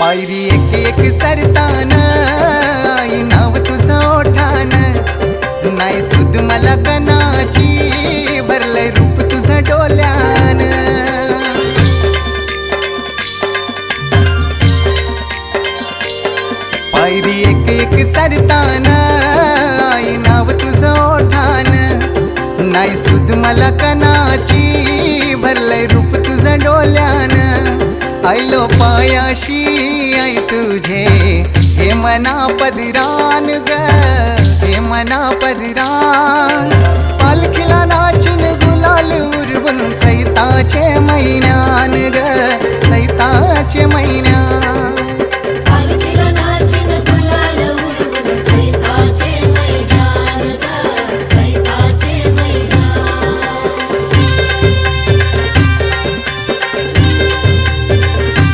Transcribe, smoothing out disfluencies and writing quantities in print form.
पायरी एक एक चरताना आई नाव तुझं ओठान, नाही सुद मला कनाची भरलंय रूप तुझं डोल्यान. पायरी एक एक चरताना आई नाव तुझं ओठान, नाही सुद मला कनाची भरलंय रूप तुझं डोल्यान. आयलो पायाशी आई तुझे हे मना पदरान ग, हे मना पदरान. पालखीला नाचिन गुलाल उरवून चैताचे महिन्यान ग, चैताचे महिन्यान.